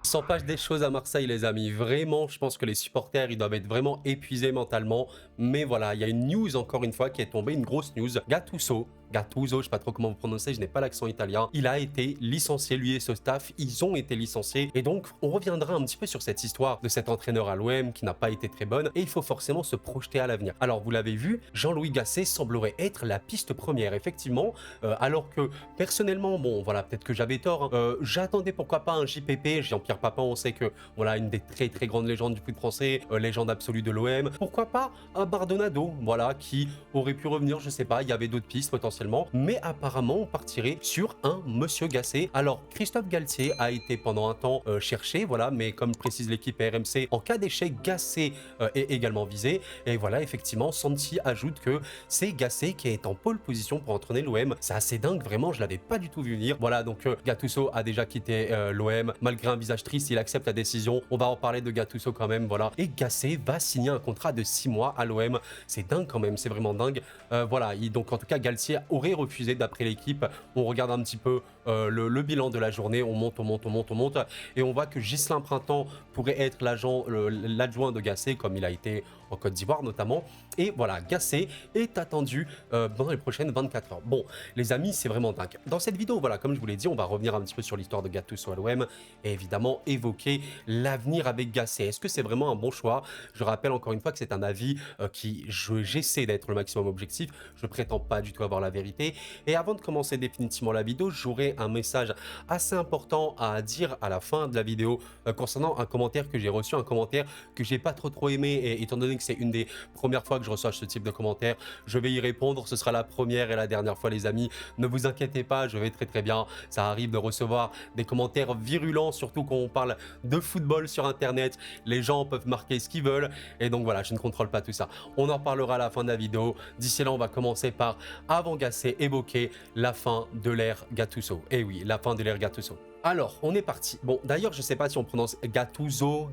S'empêche des choses à Marseille, les amis. Vraiment, je pense que les supporters, ils doivent être vraiment épuisés mentalement. Mais voilà, il y a une news, encore une fois, qui est tombée, une grosse news. Gattuso, je sais pas trop comment vous prononcez, je n'ai pas l'accent italien. Il a été licencié, lui et ce staff, ils ont été licenciés. Et donc, on reviendra un petit peu sur cette histoire de cet entraîneur à l'OM qui n'a pas été très bonne. Et il faut forcément se projeter à l'avenir. Alors, vous l'avez vu, Jean-Louis Gasset semblerait être la piste première, effectivement. Alors que, personnellement, bon, voilà, peut-être que j'avais tort, hein, j'attendais pourquoi pas un JPP, Jean-Pierre Papin, on sait que, voilà, une des très très grandes légendes du foot français, légende absolue de l'OM. Pourquoi pas un Bardonado, voilà, qui aurait pu revenir, je sais pas, il y avait d'autres pistes potentiellement, mais apparemment on partirait sur un Monsieur Gasset. Alors Christophe Galtier a été pendant un temps cherché, voilà, mais comme précise l'équipe RMC, en cas d'échec, Gasset est également visé. Et voilà, effectivement, Santi ajoute que c'est Gasset qui est en pole position pour entraîner l'OM. C'est assez dingue, vraiment, je l'avais pas du tout vu venir. Voilà, donc Gattuso a déjà quitté l'OM, malgré un visage triste, il accepte la décision. On va en parler de Gattuso quand même, voilà. Et Gasset va signer un contrat de 6 mois à l'OM. C'est dingue quand même, c'est vraiment dingue. Voilà, donc en tout cas, Galtier aurait refusé d'après l'équipe. On regarde un petit peu le bilan de la journée, on monte, et on voit que Ghislain Printemps pourrait être l'adjoint de Gasset, comme il a été en Côte d'Ivoire notamment. Et voilà, Gasset est attendu dans les prochaines 24 heures. Bon, les amis, c'est vraiment dingue. Dans cette vidéo, voilà, comme je vous l'ai dit, on va revenir un petit peu sur l'histoire de Gattuso à l'OM et évidemment évoquer l'avenir avec Gasset. Est-ce que c'est vraiment un bon choix? Je rappelle encore une fois que c'est un avis j'essaie d'être le maximum objectif. Je prétends pas du tout avoir la vérité. Et avant de commencer définitivement la vidéo, j'aurai un message assez important à dire à la fin de la vidéo concernant un commentaire que j'ai reçu, un commentaire que j'ai pas trop aimé, et étant donné que c'est une des premières fois que je reçois ce type de commentaire, je vais y répondre. Ce sera la première et la dernière fois, les amis. Ne vous inquiétez pas, je vais très bien. Ça arrive de recevoir des commentaires virulents, surtout quand on parle de football sur internet. Les gens peuvent marquer ce qu'ils veulent, et donc voilà, je ne contrôle pas tout ça. On en parlera à la fin de la vidéo. D'ici là, on va commencer par, avant Gasset, évoquer la fin de l'ère Gattuso. Et oui, la fin de l'ère Gattuso. Alors, on est parti. Bon, d'ailleurs, je sais pas si on prononce Gattuso,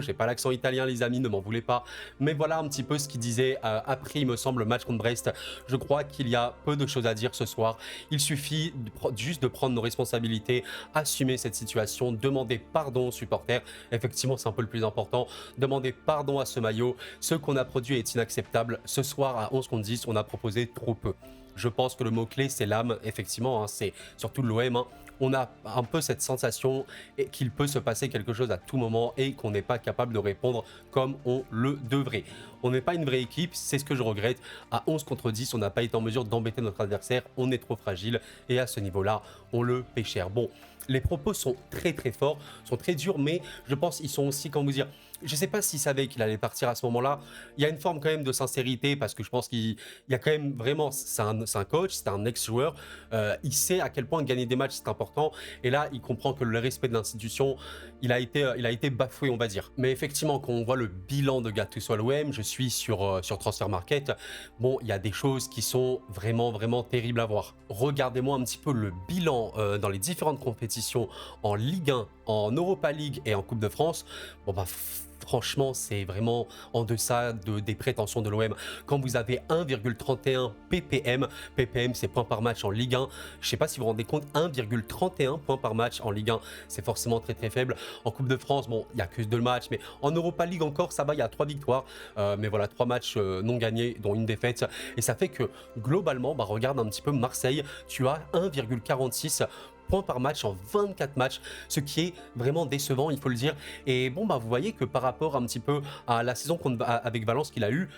j'ai pas l'accent italien, les amis, ne m'en voulez pas. Mais voilà un petit peu ce qu'il disait après, il me semble, le match contre Brest. Je crois qu'il y a peu de choses à dire ce soir. Il suffit juste de prendre nos responsabilités, assumer cette situation, demander pardon aux supporters. Effectivement, c'est un peu le plus important. Demander pardon à ce maillot. Ce qu'on a produit est inacceptable. Ce soir, à 11 contre 10, on a proposé trop peu. Je pense que le mot-clé, c'est l'âme, effectivement, hein, c'est surtout de l'OM. Hein. On a un peu cette sensation qu'il peut se passer quelque chose à tout moment et qu'on n'est pas capable de répondre comme on le devrait. On n'est pas une vraie équipe, c'est ce que je regrette. À 11 contre 10, on n'a pas été en mesure d'embêter notre adversaire, on est trop fragile et à ce niveau-là, on le paie cher. Bon, les propos sont très forts, sont très durs, mais je pense qu'ils sont aussi, comment vous dire, je sais pas s'il savait qu'il allait partir à ce moment-là. Il y a une forme quand même de sincérité parce que je pense qu'il y a quand même vraiment, c'est un coach, c'est un ex-joueur, il sait à quel point gagner des matchs c'est important, et là il comprend que le respect de l'institution, il a été bafoué, on va dire. Mais effectivement, quand on voit le bilan de Gattuso à l'OM, je suis sur Transfermarkt, bon, il y a des choses qui sont vraiment terribles à voir. Regardez-moi un petit peu le bilan dans les différentes compétitions en Ligue 1, en Europa League et en Coupe de France. Bon bah franchement, c'est vraiment en deçà des prétentions de l'OM. Quand vous avez 1,31 ppm, ppm c'est points par match en Ligue 1, je ne sais pas si vous vous rendez compte, 1,31 points par match en Ligue 1, c'est forcément très faible. En Coupe de France, bon, il n'y a que 2 matchs, mais en Europa League encore, ça va, il y a 3 victoires, mais voilà, 3 matchs non gagnés, dont une défaite, et ça fait que globalement, bah, regarde un petit peu Marseille, tu as 1,46 points par match en 24 matchs, ce qui est vraiment décevant, il faut le dire. Et bon, bah, vous voyez que par rapport un petit peu à la saison avec Valence qu'il a eu,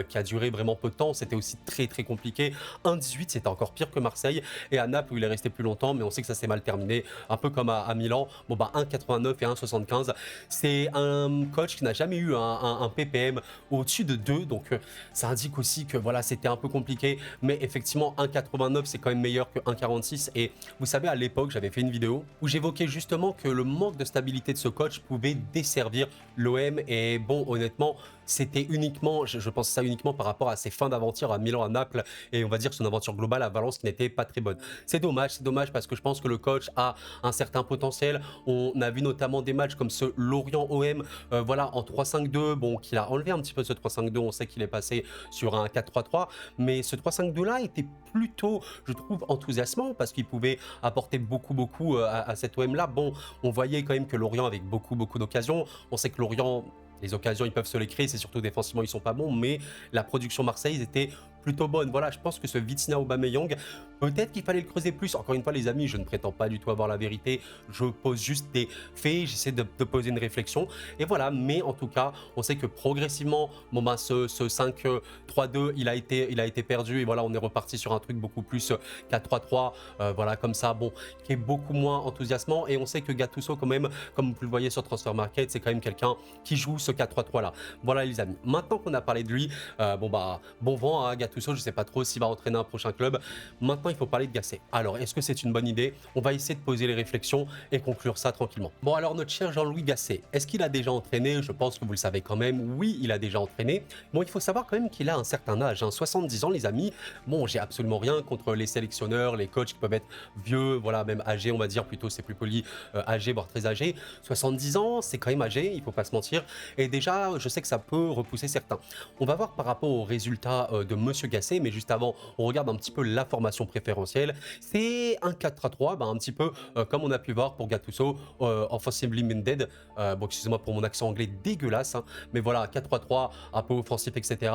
qui a duré vraiment peu de temps, c'était aussi très compliqué. 1,18, c'était encore pire que Marseille, et à Naples où il est resté plus longtemps, mais on sait que ça s'est mal terminé, un peu comme à Milan. Bon bah 1,89 et 1,75, c'est un coach qui n'a jamais eu un ppm au-dessus de 2, donc ça indique aussi que voilà, c'était un peu compliqué, mais effectivement 1,89 c'est quand même meilleur que 1,46. Et vous savez, à l'époque j'avais fait une vidéo où j'évoquais justement que le manque de stabilité de ce coach pouvait desservir l'OM, et bon, honnêtement, c'était uniquement, je pense ça uniquement par rapport à ses fins d'aventure à Milan, à Naples, et on va dire son aventure globale à Valence qui n'était pas très bonne. C'est dommage parce que je pense que le coach a un certain potentiel. On a vu notamment des matchs comme ce Lorient-OM, voilà, en 3-5-2, bon, qu'il a enlevé un petit peu ce 3-5-2, on sait qu'il est passé sur un 4-3-3, mais ce 3-5-2 là était plutôt, je trouve, enthousiasmant parce qu'il pouvait apporter beaucoup à cet OM là. Bon, on voyait quand même que Lorient avec beaucoup d'occasions. On sait que Lorient, les occasions, ils peuvent se les créer, c'est surtout défensivement, ils sont pas bons, mais la production Marseille était plutôt bonne. Voilà, je pense que ce Vitinha Aubameyang, peut-être qu'il fallait le creuser plus. Encore une fois, les amis, je ne prétends pas du tout avoir la vérité. Je pose juste des faits, j'essaie de poser une réflexion. Et voilà, mais en tout cas, on sait que progressivement, bon ben, ce 5-3-2, il a été perdu. Et voilà, on est reparti sur un truc beaucoup plus 4-3-3. Voilà, comme ça, bon, qui est beaucoup moins enthousiasmant. Et on sait que Gattuso, quand même, comme vous le voyez sur Transfer Market, c'est quand même quelqu'un qui joue ce 4-3-3 là. Voilà, les amis. Maintenant qu'on a parlé de lui, bon bah, bon vent à Gattuso, je sais pas trop s'il va entraîner un prochain club. Maintenant, il faut parler de Gasset. Alors, est-ce que c'est une bonne idée? On va essayer de poser les réflexions et conclure ça tranquillement. Bon, alors, notre cher Jean-Louis Gasset, est-ce qu'il a déjà entraîné? Je pense que vous le savez quand même. Oui, il a déjà entraîné. Bon, il faut savoir quand même qu'il a un certain âge, hein, 70 ans, les amis. Bon, j'ai absolument rien contre les sélectionneurs, les coachs qui peuvent être vieux, voilà, même âgés, on va dire, plutôt, c'est plus poli, âgés, voire très âgés. 70 ans, c'est quand même âgé, il faut pas se mentir. Et déjà, je sais que ça peut repousser certains. On va voir par rapport aux résultats de Monsieur Gasset, mais juste avant, on regarde un petit peu la formation préférentielle. C'est un 4-3, ben, un petit peu comme on a pu voir pour Gattuso, offensively minded. Bon, excusez-moi pour mon accent anglais dégueulasse, hein, mais voilà, 4-3-3, un peu offensif, etc.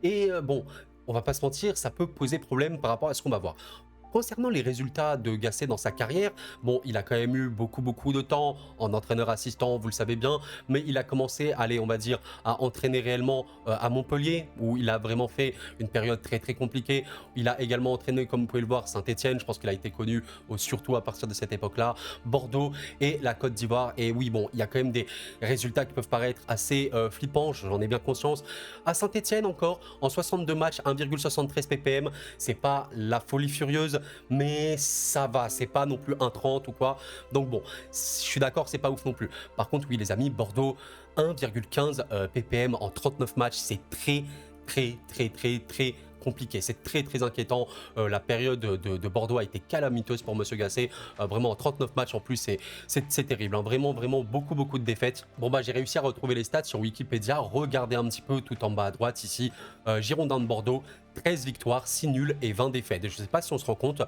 Et bon, on va pas se mentir, ça peut poser problème par rapport à ce qu'on va voir. Concernant les résultats de Gasset dans sa carrière, bon, il a quand même eu beaucoup de temps en entraîneur assistant, vous le savez bien, mais il a commencé, allez, on va dire, à entraîner réellement à Montpellier, où il a vraiment fait une période très compliquée. Il a également entraîné, comme vous pouvez le voir, Saint-Etienne, je pense qu'il a été connu surtout à partir de cette époque-là, Bordeaux et la Côte d'Ivoire. Et oui, bon, il y a quand même des résultats qui peuvent paraître assez flippants, j'en ai bien conscience. À Saint-Etienne encore, en 62 matchs, 1,73 ppm, c'est pas la folie furieuse, mais ça va, c'est pas non plus un 30 ou quoi. Donc bon, je suis d'accord, c'est pas ouf non plus. Par contre, oui, les amis, Bordeaux, 1,15 ppm en 39 matchs, c'est très compliqué. C'est très inquiétant. La période de Bordeaux a été calamiteuse pour Monsieur Gasset. Vraiment, en 39 matchs en plus, c'est terrible. Hein. Vraiment beaucoup de défaites. Bon, bah, j'ai réussi à retrouver les stats sur Wikipédia. Regardez un petit peu tout en bas à droite ici. Girondins de Bordeaux, 13 victoires, 6 nuls et 20 défaites. Et je ne sais pas si on se rend compte,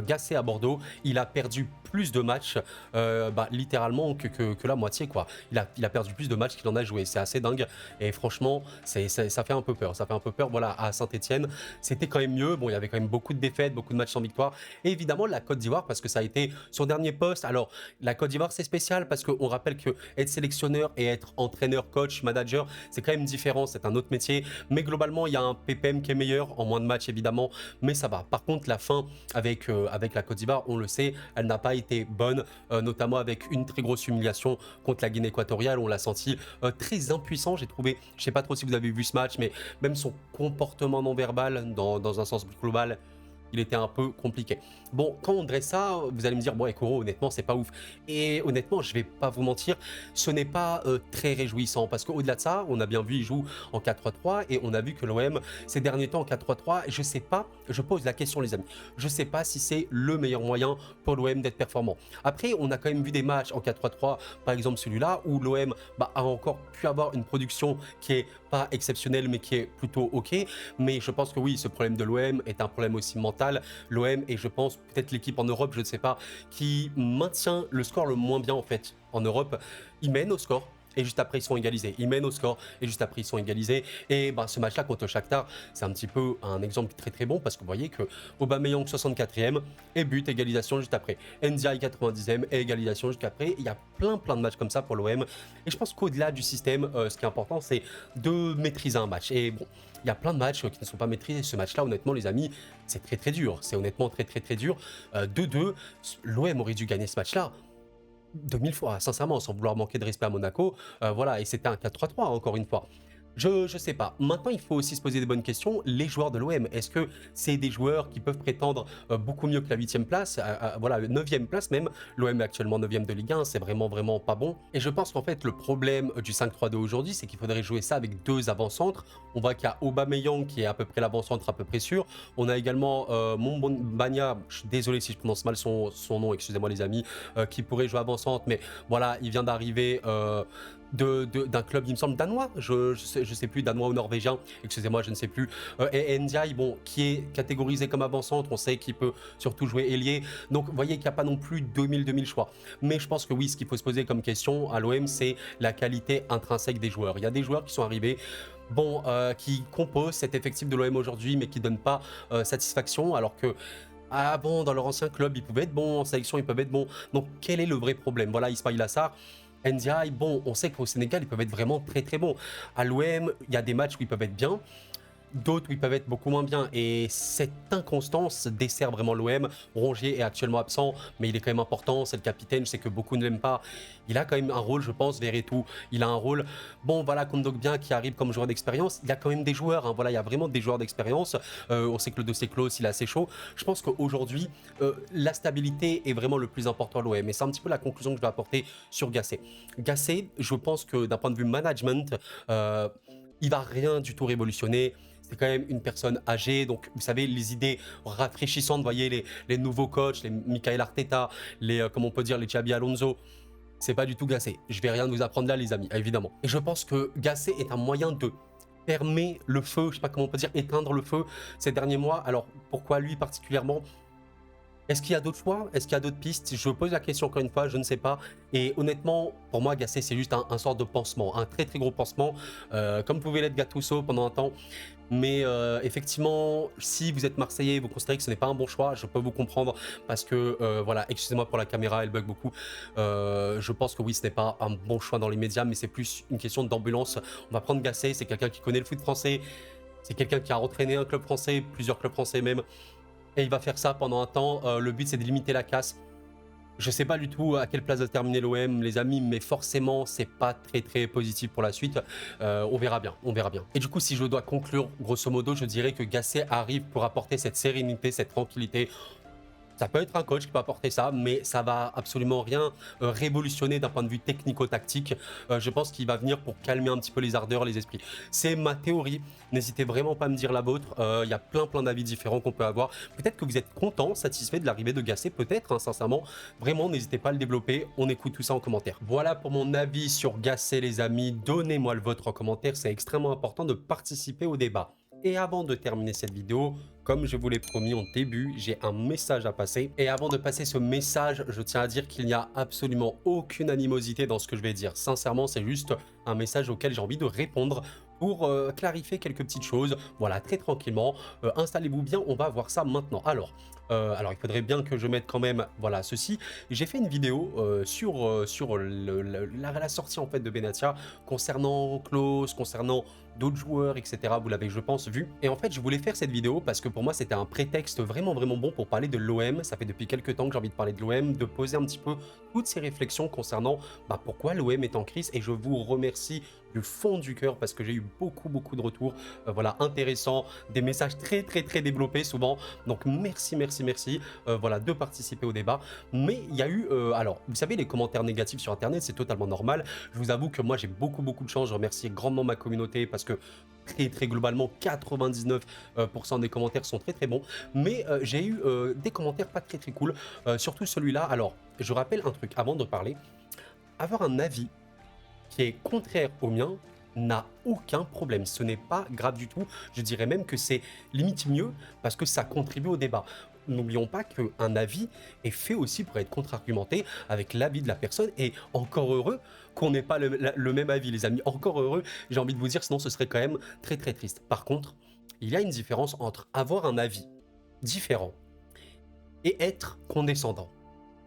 Gasset à Bordeaux, il a perdu plus de matchs, bah, littéralement que la moitié, quoi. Il a perdu plus de matchs qu'il en a joué. C'est assez dingue. Et franchement, ça fait un peu peur. Ça fait un peu peur. Voilà, à Saint-Etienne, c'était quand même mieux. Bon, il y avait quand même beaucoup de défaites, beaucoup de matchs sans victoire. Et évidemment, la Côte d'Ivoire, parce que ça a été son dernier poste. Alors, la Côte d'Ivoire, c'est spécial parce qu'on rappelle que être sélectionneur et être entraîneur, coach, manager, c'est quand même différent. C'est un autre métier. Mais globalement, il y a un PPM qui est meilleur, en moins de matchs évidemment, mais ça va. Par contre, la fin avec la Côte d'Ivoire, on le sait, elle n'a pas été bonne, notamment avec une très grosse humiliation contre la Guinée équatoriale. On l'a senti très impuissant, j'ai trouvé. Je sais pas trop si vous avez vu ce match, mais même son comportement non verbal, dans un sens plus global, il était un peu compliqué. Bon, quand on dresse ça, vous allez me dire, bon, Ekoro, honnêtement, c'est pas ouf. Et honnêtement, je vais pas vous mentir, ce n'est pas très réjouissant, parce qu'au-delà de ça, on a bien vu, il joue en 4-3-3, et on a vu que l'OM, ces derniers temps en 4-3-3, je sais pas, je pose la question, les amis, je sais pas si c'est le meilleur moyen pour l'OM d'être performant. Après, on a quand même vu des matchs en 4-3-3, par exemple celui-là, où l'OM a encore pu avoir une production qui est pas exceptionnelle, mais qui est plutôt ok. Mais je pense que oui, ce problème de l'OM est un problème aussi mental. L'OM est, je pense, peut-être l'équipe en Europe, je ne sais pas, qui maintient le score le moins bien en fait. En Europe, ils mènent au score. Et juste après, ils sont égalisés. Ils mènent au score et juste après, ils sont égalisés. Et bah, ce match-là contre Shakhtar, c'est un petit peu un exemple très bon parce que vous voyez que Aubameyang 64e et but, égalisation juste après. Ndiaye 90e et égalisation juste après. Il y a plein de matchs comme ça pour l'OM. Et je pense qu'au-delà du système, ce qui est important, c'est de maîtriser un match. Et bon, il y a plein de matchs qui ne sont pas maîtrisés. Ce match-là, honnêtement, les amis, c'est très dur. C'est honnêtement très dur. 2-2, l'OM aurait dû gagner ce match-là 2000 fois, sincèrement, sans vouloir manquer de respect à Monaco. Voilà, et c'était un 4-3-3, encore une fois. Je sais pas. Maintenant, il faut aussi se poser des bonnes questions. Les joueurs de l'OM, est-ce que c'est des joueurs qui peuvent prétendre beaucoup mieux que la huitième place, voilà, neuvième place même. L'OM est actuellement neuvième de Ligue 1, c'est vraiment, vraiment pas bon. Et je pense qu'en fait, le problème du 5-3-2 aujourd'hui, c'est qu'il faudrait jouer ça avec deux avant-centres. On voit qu'il y a Aubameyang qui est à peu près l'avant-centre à peu près sûr. On a également Mbanya, je suis désolé si je prononce mal son nom, excusez-moi les amis, qui pourrait jouer avant-centre, mais voilà, il vient d'arriver d'un club, il me semble, danois, je sais plus, danois ou norvégien, excusez-moi, je ne sais plus. Et Ndiaye, bon, qui est catégorisé comme avant-centre, on sait qu'il peut surtout jouer ailier. Donc, vous voyez qu'il n'y a pas non plus 2000 choix. Mais je pense que oui, ce qu'il faut se poser comme question à l'OM, c'est la qualité intrinsèque des joueurs. Il y a des joueurs qui sont arrivés, bon, qui composent cet effectif de l'OM aujourd'hui, mais qui ne donnent pas satisfaction, alors que ah bon, dans leur ancien club, ils pouvaient être bons, en sélection, ils peuvent être bons. Donc, quel est le vrai problème? Voilà, Ismaïla Sarr, NDI, bon, on sait qu'au Sénégal, ils peuvent être vraiment très très bons. À l'OM, il y a des matchs où ils peuvent être bien, d'autres où ils peuvent être beaucoup moins bien. Et cette inconstance dessert vraiment l'OM. Rongier est actuellement absent, mais il est quand même important. C'est le capitaine, je sais que beaucoup ne l'aiment pas. Il a quand même un rôle, je pense, Verretou. Il a un rôle. Bon, voilà, Kondogbia qui arrive comme joueur d'expérience. Il y a quand même des joueurs. Hein, voilà, il y a vraiment des joueurs d'expérience. On sait que le dossier close, il est assez chaud. Je pense qu'aujourd'hui, la stabilité est vraiment le plus important à l'OM. Et c'est un petit peu la conclusion que je vais apporter sur Gasset. Gasset, je pense que d'un point de vue management, il va rien du tout révolutionner. C'est quand même une personne âgée, donc vous savez, les idées rafraîchissantes, vous voyez, les nouveaux coachs, les Michael Arteta, les, comment on peut dire, les Xabi Alonso, c'est pas du tout Gasset. Je vais rien vous apprendre là, les amis, évidemment. Et je pense que Gasset est un moyen de fermer le feu, je sais pas comment on peut dire, éteindre le feu ces derniers mois. Alors, pourquoi lui particulièrement? Est-ce qu'il y a d'autres choix? Est-ce qu'il y a d'autres pistes? Je pose la question encore une fois, je ne sais pas. Et honnêtement, pour moi, Gasset, c'est juste un sort de pansement, un très très gros pansement, comme pouvait l'être Gattuso pendant un temps. Mais effectivement, si vous êtes Marseillais et vous considérez que ce n'est pas un bon choix, je peux vous comprendre parce que, voilà, excusez-moi pour la caméra, elle bug beaucoup. Je pense que oui, ce n'est pas un bon choix dans les médias, mais c'est plus une question d'ambulance. On va prendre Gasset, c'est quelqu'un qui connaît le foot français, c'est quelqu'un qui a entraîné un club français, plusieurs clubs français même, et il va faire ça pendant un temps. Le but, c'est de limiter la casse. Je sais pas du tout à quelle place va terminer l'OM, les amis, mais forcément, c'est pas très très positif pour la suite. On verra bien, on verra bien. Et du coup, si je dois conclure, grosso modo, je dirais que Gasset arrive pour apporter cette sérénité, cette tranquillité. Ça peut être un coach qui peut apporter ça, mais ça va absolument rien révolutionner d'un point de vue technico-tactique. Je pense qu'il va venir pour calmer un petit peu les ardeurs, les esprits. C'est ma théorie. N'hésitez vraiment pas à me dire la vôtre. Il y a plein d'avis différents qu'on peut avoir. Peut-être que vous êtes content, satisfait de l'arrivée de Gasset, peut-être, hein, sincèrement. Vraiment, n'hésitez pas à le développer. On écoute tout ça en commentaire. Voilà pour mon avis sur Gasset, les amis. Donnez-moi le vôtre en commentaire. C'est extrêmement important de participer au débat. Et avant de terminer cette vidéo, comme je vous l'ai promis en début, j'ai un message à passer. Et avant de passer ce message, je tiens à dire qu'il n'y a absolument aucune animosité dans ce que je vais dire. Sincèrement, c'est juste un message auquel j'ai envie de répondre pour clarifier quelques petites choses. Voilà, très tranquillement. Installez-vous bien, on va voir ça maintenant. Alors, il faudrait bien que je mette quand même, voilà, ceci. J'ai fait une vidéo sur la sortie en fait de Bennatia concernant Klose, concernant d'autres joueurs, etc. Vous l'avez, je pense, vu. Et en fait, je voulais faire cette vidéo parce que pour moi, c'était un prétexte vraiment bon pour parler de l'OM. Ça fait depuis quelques temps que j'ai envie de parler de l'OM, de poser un petit peu toutes ces réflexions concernant pourquoi l'OM est en crise. Et je vous remercie du fond du cœur parce que j'ai eu beaucoup de retours, voilà, intéressants, des messages très développés souvent. Donc merci, voilà, de participer au débat. Mais il y a eu, alors, vous savez, les commentaires négatifs sur Internet, c'est totalement normal. Je vous avoue que moi, j'ai beaucoup de chance. Je remercie grandement ma communauté parce que très globalement, 99% des commentaires sont très bons. Mais j'ai eu des commentaires pas très cool, surtout celui-là. Alors, je rappelle un truc avant de parler. Avoir un avis qui est contraire au mien n'a aucun problème. Ce n'est pas grave du tout. Je dirais même que c'est limite mieux parce que ça contribue au débat. N'oublions pas qu'un avis est fait aussi pour être contre-argumenté avec l'avis de la personne et encore heureux qu'on n'ait pas le même avis, les amis. Encore heureux, j'ai envie de vous dire, sinon ce serait quand même très triste. Par contre, il y a une différence entre avoir un avis différent et être condescendant,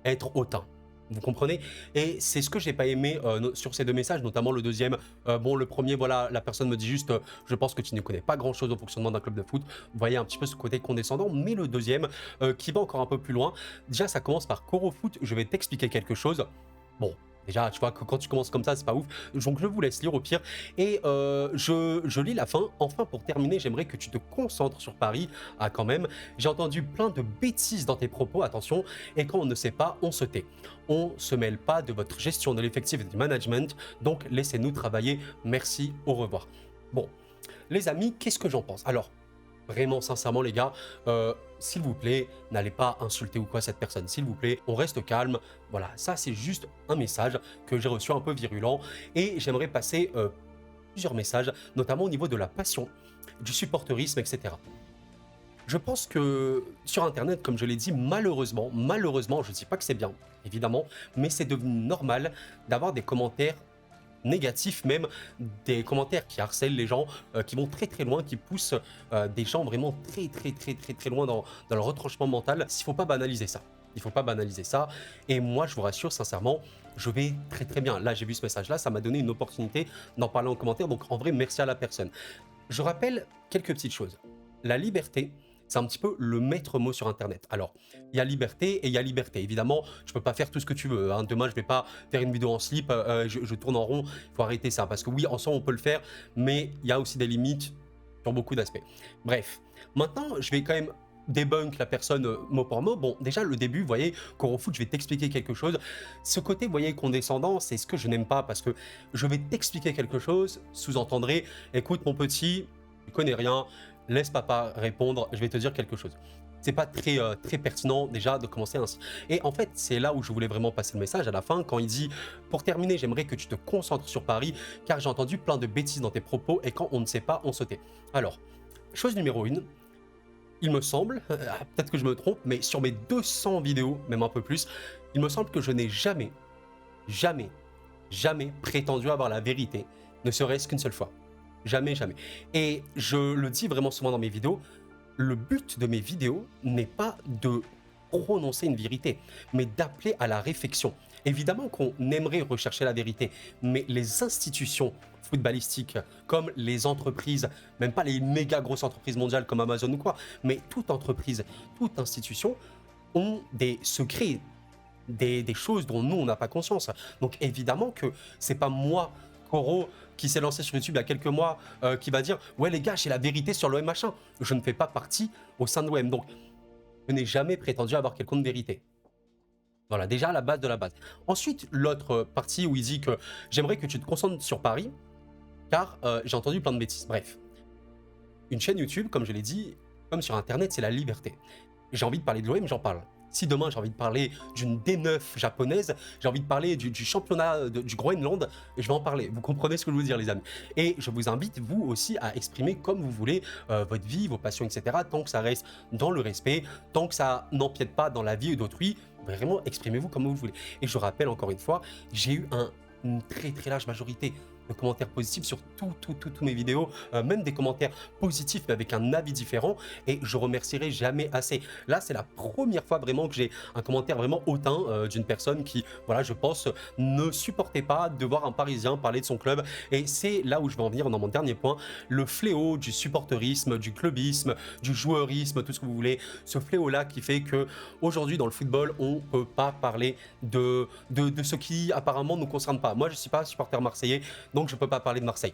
être hautain. Vous comprenez? Et c'est ce que j'ai pas aimé sur ces deux messages, notamment le deuxième. Bon, le premier, voilà, la personne me dit juste je pense que tu ne connais pas grand-chose au fonctionnement d'un club de foot. Vous voyez un petit peu ce côté condescendant. Mais le deuxième, qui va encore un peu plus loin, déjà, ça commence par Coro Foot. Je vais t'expliquer quelque chose. Bon, Déjà, tu vois que quand tu commences comme ça, c'est pas ouf. Donc je vous laisse lire au pire. Et je lis la fin. Enfin, pour terminer, j'aimerais que tu te concentres sur Paris. Ah, quand même, j'ai entendu plein de bêtises dans tes propos, attention. Et quand on ne sait pas, on se tait. On se mêle pas de votre gestion de l'effectif et du management. Donc laissez-nous travailler. Merci, au revoir. Bon, les amis, qu'est-ce que j'en pense? Alors, vraiment, sincèrement, les gars, s'il vous plaît, n'allez pas insulter ou quoi cette personne. S'il vous plaît, on reste calme. Voilà, ça, c'est juste un message que j'ai reçu un peu virulent. Et j'aimerais passer plusieurs messages, notamment au niveau de la passion, du supporterisme, etc. Je pense que sur Internet, comme je l'ai dit, malheureusement, je ne dis pas que c'est bien, évidemment, mais c'est devenu normal d'avoir des commentaires négatifs, même des commentaires qui harcèlent les gens, qui vont très très loin, qui poussent des gens vraiment très loin dans le retranchement mental. Il ne faut pas banaliser ça. Il ne faut pas banaliser ça. Et moi, je vous rassure, sincèrement, je vais très bien. Là, j'ai vu ce message-là, ça m'a donné une opportunité d'en parler en commentaire. Donc, en vrai, merci à la personne. Je rappelle quelques petites choses. La liberté, c'est un petit peu le maître mot sur Internet. Alors, il y a liberté et il y a liberté. Évidemment, je peux pas faire tout ce que tu veux, hein. Demain, je vais pas faire une vidéo en slip, je tourne en rond. Il faut arrêter ça. Parce que oui, ensemble, on peut le faire, mais il y a aussi des limites sur beaucoup d'aspects. Bref, maintenant, je vais quand même debunk la personne mot pour mot. Bon, déjà, le début, vous voyez, Foot, je vais t'expliquer quelque chose. Ce côté, vous voyez, condescendant, c'est ce que je n'aime pas parce que je vais t'expliquer quelque chose, sous-entendrez, écoute, mon petit, tu connais rien, laisse papa répondre, je vais te dire quelque chose. C'est pas très pertinent déjà de commencer ainsi. Et en fait, c'est là où je voulais vraiment passer le message à la fin, quand il dit pour terminer, j'aimerais que tu te concentres sur Paris, car j'ai entendu plein de bêtises dans tes propos et quand on ne sait pas, on se tait. Alors, chose numéro 1, il me semble, peut-être que je me trompe, mais sur mes 200 vidéos, même un peu plus, il me semble que je n'ai jamais, jamais prétendu avoir la vérité, ne serait-ce qu'une seule fois. Jamais. Et je le dis vraiment souvent dans mes vidéos, le but de mes vidéos n'est pas de prononcer une vérité, mais d'appeler à la réflexion. Évidemment qu'on aimerait rechercher la vérité, mais les institutions footballistiques, comme les entreprises, même pas les méga grosses entreprises mondiales comme Amazon ou quoi, mais toute entreprise, toute institution ont des secrets, des choses dont nous, on n'a pas conscience. Donc évidemment que c'est pas moi, Koro, qui s'est lancé sur YouTube il y a quelques mois, qui va dire « Ouais les gars, j'ai la vérité sur l'OM machin ». Je ne fais pas partie au sein de l'OM. Donc, je n'ai jamais prétendu avoir quelconque vérité. Voilà, déjà la base de la base. Ensuite, l'autre partie où il dit que « J'aimerais que tu te concentres sur Paris, car j'ai entendu plein de bêtises ». Bref, une chaîne YouTube, comme je l'ai dit, comme sur Internet, c'est la liberté. J'ai envie de parler de l'OM, j'en parle. Si demain j'ai envie de parler d'une D9 japonaise, j'ai envie de parler du championnat du Groenland, je vais en parler. Vous comprenez ce que je veux dire, les amis. Et je vous invite, vous aussi, à exprimer comme vous voulez votre vie, vos passions, etc. Tant que ça reste dans le respect, tant que ça n'empiète pas dans la vie d'autrui, vraiment, exprimez-vous comme vous voulez. Et je rappelle encore une fois, j'ai eu une très large majorité de commentaires positifs sur toutes mes vidéos, même des commentaires positifs mais avec un avis différent, et je remercierai jamais assez. Là, c'est la première fois vraiment que j'ai un commentaire vraiment hautain d'une personne qui, voilà, je pense, ne supportait pas de voir un Parisien parler de son club, et c'est là où je vais en venir dans mon dernier point, le fléau du supporterisme, du clubisme, du joueurisme, tout ce que vous voulez, ce fléau-là qui fait que aujourd'hui dans le football, on peut pas parler de ce qui apparemment nous concerne pas. Moi, je suis pas supporter marseillais, donc je peux pas parler de Marseille.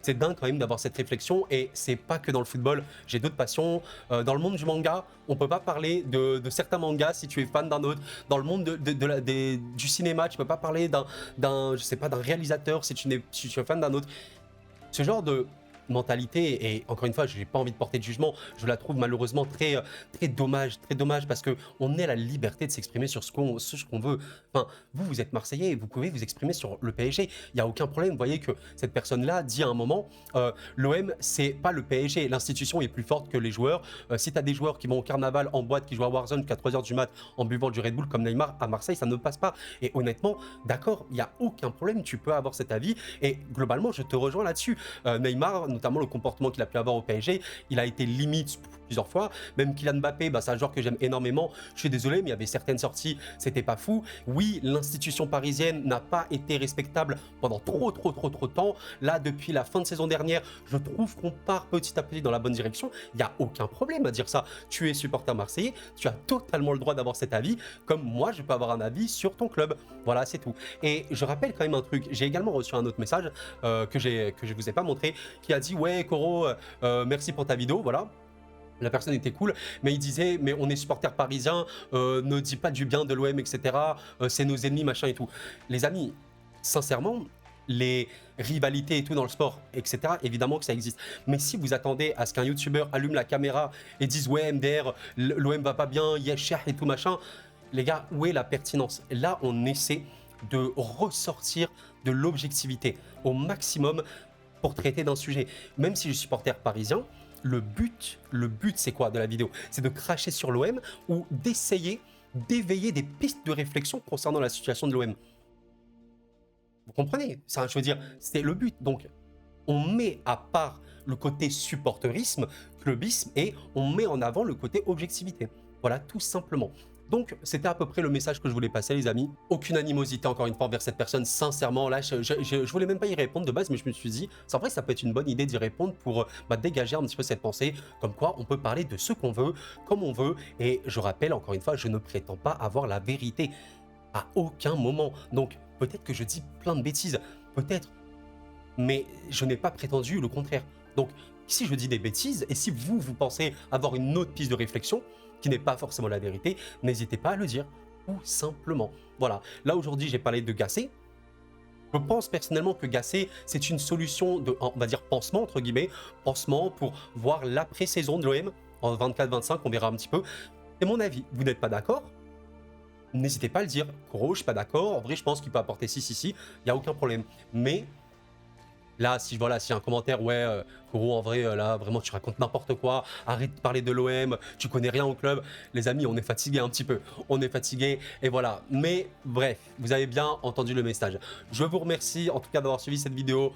C'est dingue quand même d'avoir cette réflexion, et c'est pas que dans le football, j'ai d'autres passions. Dans le monde du manga, on peut pas parler de certains mangas si tu es fan d'un autre. Dans le monde du cinéma, tu peux pas parler je sais pas, d'un réalisateur si tu es fan d'un autre. Ce genre de mentalité, et encore une fois, je n'ai pas envie de porter de jugement, je la trouve malheureusement très dommage, parce que on a la liberté de s'exprimer sur ce qu'on veut. Enfin, vous êtes Marseillais, vous pouvez vous exprimer sur le PSG, il n'y a aucun problème. Vous voyez que cette personne-là dit à un moment, l'OM, c'est pas le PSG, l'institution est plus forte que les joueurs. Si tu as des joueurs qui vont au carnaval en boîte, qui jouent à Warzone jusqu'à 3h du mat en buvant du Red Bull comme Neymar à Marseille, ça ne passe pas. Et honnêtement, d'accord, il n'y a aucun problème, tu peux avoir cet avis, et globalement, je te rejoins là-dessus. Neymar, notamment le comportement qu'il a pu avoir au PSG, il a été limite plusieurs fois. Même Kylian Mbappé, bah, c'est un joueur que j'aime énormément. Je suis désolé, mais il y avait certaines sorties, c'était pas fou. Oui, l'institution parisienne n'a pas été respectable pendant trop de temps. Là, depuis la fin de saison dernière, je trouve qu'on part petit à petit dans la bonne direction. Il n'y a aucun problème à dire ça. Tu es supporter marseillais, tu as totalement le droit d'avoir cet avis, comme moi, je peux avoir un avis sur ton club. Voilà, c'est tout. Et je rappelle quand même un truc, j'ai également reçu un autre message que je vous ai pas montré, qui a dit « Ouais, Koro, merci pour ta vidéo, voilà ». La personne était cool, mais il disait « Mais on est supporter parisien, ne dis pas du bien de l'OM, etc. C'est nos ennemis, machin et tout. » Les amis, sincèrement, les rivalités et tout dans le sport, etc., évidemment que ça existe. Mais si vous attendez à ce qu'un youtubeur allume la caméra et dise « Ouais, MDR, l'OM va pas bien, Yesh et tout machin », les gars, où est la pertinence? Là, on essaie de ressortir de l'objectivité au maximum pour traiter d'un sujet. Même si je suis supporter parisien, le but c'est quoi de la vidéo? C'est de cracher sur l'OM ou d'essayer d'éveiller des pistes de réflexion concernant la situation de l'OM. Vous comprenez? Ça, je veux dire, c'est le but. Donc, on met à part le côté supporterisme, clubisme, et on met en avant le côté objectivité. Voilà, tout simplement. Donc, c'était à peu près le message que je voulais passer, les amis. Aucune animosité, encore une fois, envers cette personne. Sincèrement, là, je voulais même pas y répondre de base, mais je me suis dit, c'est vrai, ça peut être une bonne idée d'y répondre pour dégager un petit peu cette pensée, comme quoi on peut parler de ce qu'on veut, comme on veut. Et je rappelle, encore une fois, je ne prétends pas avoir la vérité à aucun moment. Donc, peut-être que je dis plein de bêtises, peut-être, mais je n'ai pas prétendu le contraire. Donc, si je dis des bêtises, et si vous pensez avoir une autre piste de réflexion, qui n'est pas forcément la vérité, n'hésitez pas à le dire, tout simplement. Voilà, là aujourd'hui j'ai parlé de Gasset. Je pense personnellement que Gasset, c'est une solution de, on va dire, pansement, entre guillemets, pansement pour voir l'après-saison de l'OM en 24-25, on verra un petit peu. C'est mon avis, vous n'êtes pas d'accord? N'hésitez pas à le dire. Koro, je suis pas d'accord, en vrai je pense qu'il peut apporter si, il n'y a aucun problème. Mais là, si voilà, s'il y a un commentaire, ouais, Koro, en vrai, là, vraiment, tu racontes n'importe quoi, arrête de parler de l'OM, tu connais rien au club. Les amis, on est fatigué un petit peu, on est fatigué, et voilà. Mais bref, vous avez bien entendu le message. Je vous remercie, en tout cas, d'avoir suivi cette vidéo.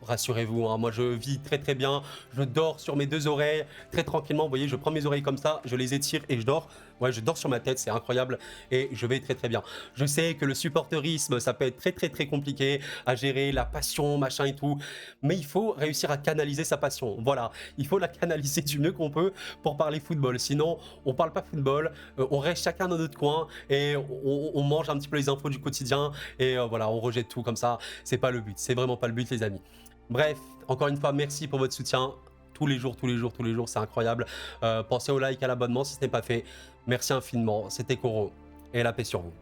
Rassurez-vous, hein, moi, je vis très bien, je dors sur mes deux oreilles, très tranquillement. Vous voyez, je prends mes oreilles comme ça, je les étire et je dors. Ouais, je dors sur ma tête, c'est incroyable, et je vais très bien. Je sais que le supporterisme, ça peut être très compliqué à gérer, la passion, machin et tout, mais il faut réussir à canaliser sa passion. Voilà, il faut la canaliser du mieux qu'on peut pour parler football. Sinon, on parle pas football, on reste chacun dans notre coin et on mange un petit peu les infos du quotidien et voilà, on rejette tout comme ça. C'est pas le but, c'est vraiment pas le but, les amis. Bref, encore une fois, merci pour votre soutien. Tous les jours, c'est incroyable. Pensez au like, à l'abonnement si ce n'est pas fait. Merci infiniment. C'était Koro et la paix sur vous.